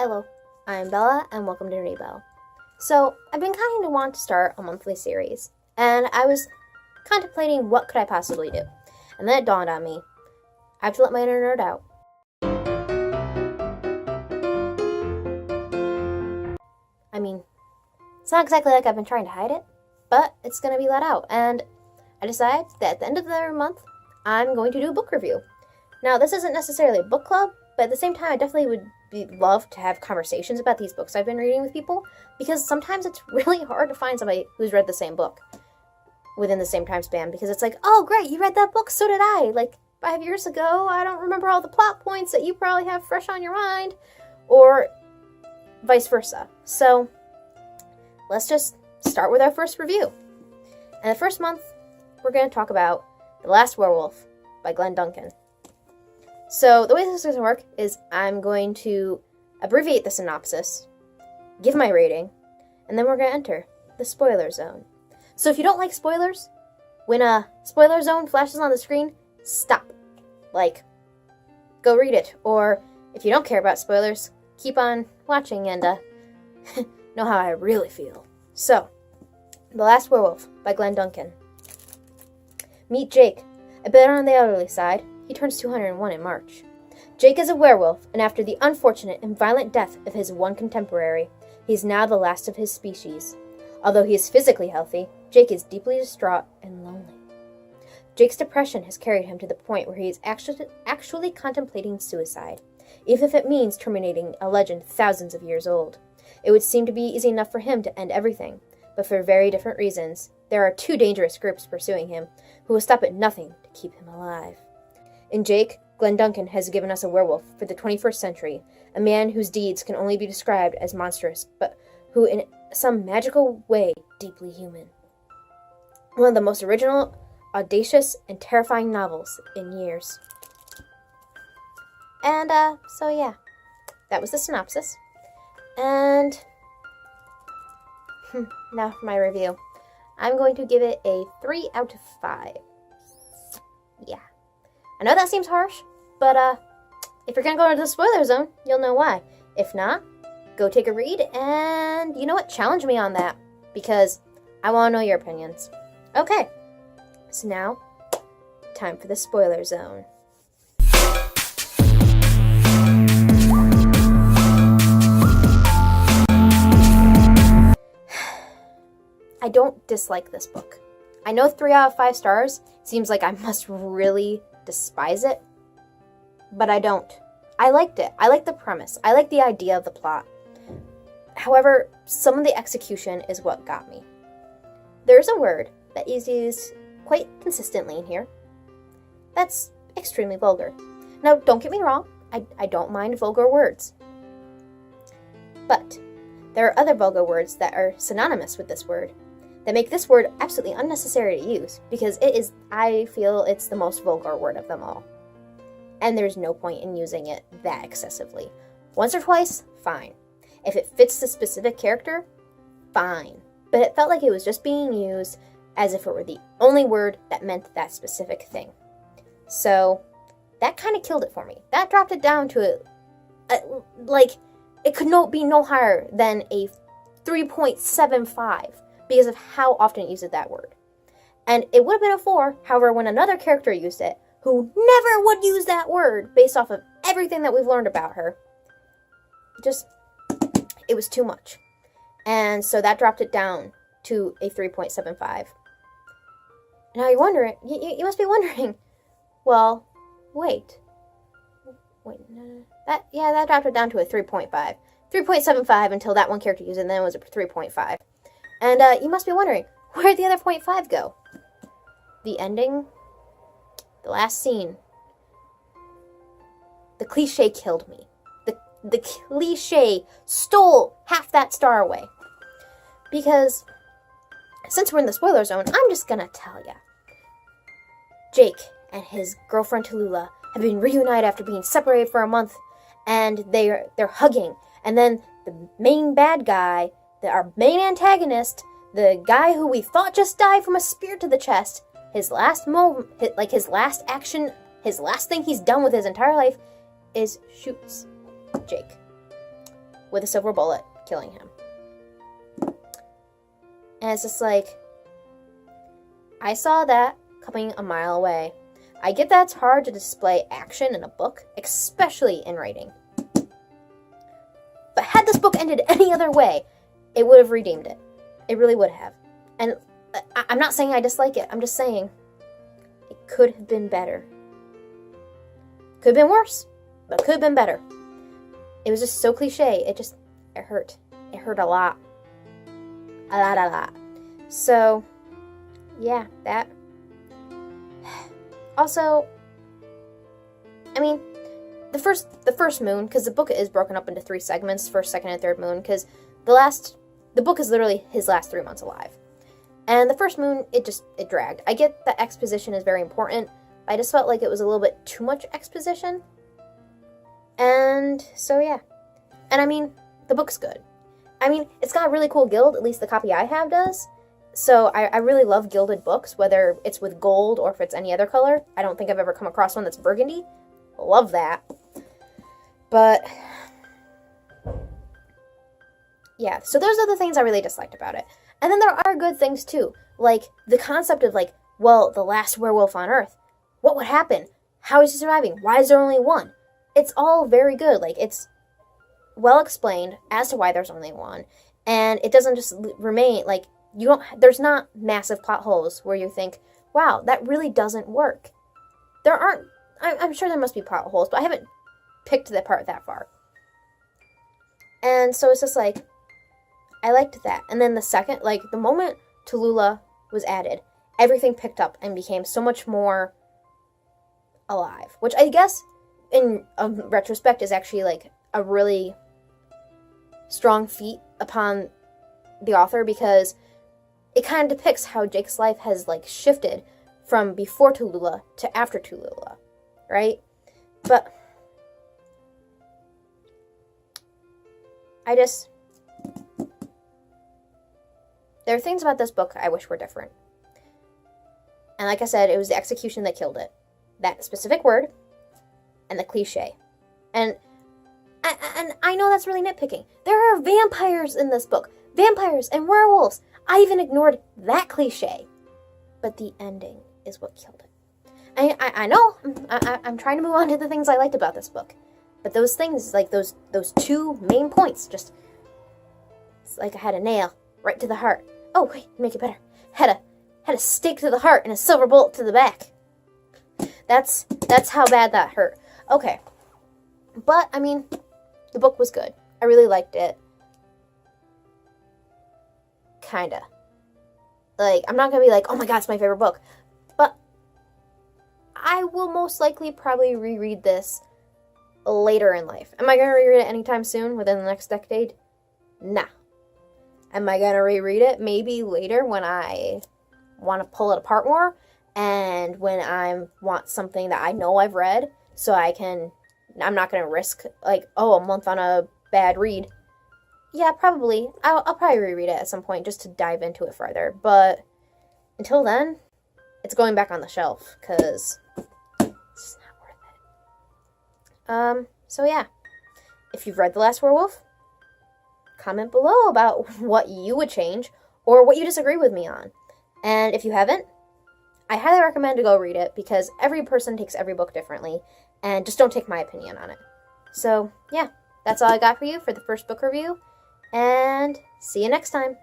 Hello, I'm Bella, and welcome to Nerdy Bell. So, I've been kind of wanting to start a monthly series, and I was contemplating what could I possibly do. And then it dawned on me, I have to let my inner nerd out. I mean, it's not exactly like I've been trying to hide it, but it's going to be let out, and I decided that at the end of the month, I'm going to do a book review. Now, this isn't necessarily a book club, but at the same time, I definitely would love to have conversations about these books I've been reading with people, because sometimes it's really hard to find somebody who's read the same book within the same time span, because it's like, oh, great, you read that book, so did I. Like, 5 years ago, I don't remember all the plot points that you probably have fresh on your mind, or vice versa. So, let's just start with our first review. And the first month, we're going to talk about The Last Werewolf by Glen Duncan. So, the way this is going to work is I'm going to abbreviate the synopsis, give my rating, and then we're going to enter the spoiler zone. So if you don't like spoilers, when a spoiler zone flashes on the screen, stop. Like, go read it. Or if you don't care about spoilers, keep on watching and know how I really feel. So, The Last Werewolf by Glen Duncan. Meet Jake, a bit on the elderly side. He turns 201 in March. Jake is a werewolf, and after the unfortunate and violent death of his one contemporary, he is now the last of his species. Although he is physically healthy, Jake is deeply distraught and lonely. Jake's depression has carried him to the point where he is actually contemplating suicide, even if it means terminating a legend thousands of years old. It would seem to be easy enough for him to end everything, but for very different reasons. There are two dangerous groups pursuing him, who will stop at nothing to keep him alive. In Jake, Glen Duncan has given us a werewolf for the 21st century, a man whose deeds can only be described as monstrous, but who in some magical way deeply human. One of the most original, audacious, and terrifying novels in years. And, so yeah, that was the synopsis. And, now for my review. I'm going to give it a 3 out of 5. Yeah. I know that seems harsh, but if you're going to go into the spoiler zone, you'll know why. If not, go take a read, and you know what? Challenge me on that, because I want to know your opinions. Okay, so now, time for the spoiler zone. I don't dislike this book. I know 3 out of 5 stars seems like I must really despise it, but I don't. I liked it. I like the premise. I like the idea of the plot. However, some of the execution is what got me. There's a word that is used quite consistently in here that's extremely vulgar. Now, don't get me wrong, I don't mind vulgar words. But there are other vulgar words that are synonymous with this word that make this word absolutely unnecessary to use, because I feel it's the most vulgar word of them all. And there's no point in using it that excessively. Once or twice, fine. If it fits the specific character, fine. But it felt like it was just being used as if it were the only word that meant that specific thing. So, that kind of killed it for me. That dropped it down to it could be no higher than a 3.75 because of how often it uses that word. And it would have been a 4, however, when another character used it, who never would use that word based off of everything that we've learned about her, it was too much. And so that dropped it down to a 3.75. Now you're wondering, you must be wondering, well, wait, no, that dropped it down to a 3.5. 3.75 until that one character used it, and then it was a 3.5. And you must be wondering, where'd the other 0.5 go? The ending, the last scene, the cliche killed me. The cliche stole half that star away. Because, since we're in the spoiler zone, I'm just gonna tell ya. Jake and his girlfriend Tallulah have been reunited after being separated for a month, and they're hugging. And then the main bad guy, our main antagonist, the guy who we thought just died from a spear to the chest, his last action, his last thing he's done with his entire life is shoots Jake. with a silver bullet, killing him. And it's just like, I saw that coming a mile away. I get that it's hard to display action in a book, especially in writing. But had this book ended any other way, it would have redeemed it. It really would have. And I'm not saying I dislike it. I'm just saying it could have been better. Could have been worse, but it could have been better. It was just so cliche. It hurt. It hurt a lot. A lot. So, yeah, that. Also, I mean, the first moon, because the book is broken up into 3 segments, first, second, and third moon, because the book is literally his last 3 months alive. And the first moon, it dragged. I get that exposition is very important, but I just felt like it was a little bit too much exposition. And so, yeah. And I mean, the book's good. I mean, it's got a really cool guild, at least the copy I have does. So I really love gilded books, whether it's with gold or if it's any other color. I don't think I've ever come across one that's burgundy. Love that. But, yeah, so there's other things I really disliked about it. And then there are good things, too. Like, the concept of, like, well, the last werewolf on Earth. What would happen? How is he surviving? Why is there only one? It's all very good. Like, it's well explained as to why there's only one. And it doesn't just remain, like, there's not massive plot holes where you think, wow, that really doesn't work. There aren't, I'm sure there must be plot holes, but I haven't picked that part that far. And so it's just like, I liked that. And then the second, like, the moment Tallulah was added, everything picked up and became so much more alive. Which I guess, in retrospect, is actually, like, a really strong feat upon the author, because it kind of depicts how Jake's life has, like, shifted from before Tallulah to after Tallulah, right? But there are things about this book I wish were different. And like I said, it was the execution that killed it. That specific word and the cliche. And I know that's really nitpicking. There are vampires in this book. Vampires and werewolves. I even ignored that cliche. But the ending is what killed it. I know. I'm trying to move on to the things I liked about this book. But those things, like those 2 main points, just, it's like I had a nail right to the heart. Oh, wait, make it better. Had a stake to the heart and a silver bullet to the back. That's how bad that hurt. Okay. But, I mean, the book was good. I really liked it. Kinda. Like, I'm not gonna be like, oh my god, it's my favorite book. But I will most likely probably reread this later in life. Am I gonna reread it anytime soon, within the next decade? Nah. Am I gonna reread it maybe later when I want to pull it apart more, and when I want something that I know I've read, so I'm not gonna risk, like, a month on a bad read. Yeah, probably. I'll probably reread it at some point just to dive into it further. But until then, it's going back on the shelf because it's not worth it. So yeah. If you've read The Last Werewolf, comment below about what you would change or what you disagree with me on. And if you haven't, I highly recommend to go read it because every person takes every book differently, and just don't take my opinion on it. So, yeah, that's all I got for you for the first book review. And see you next time.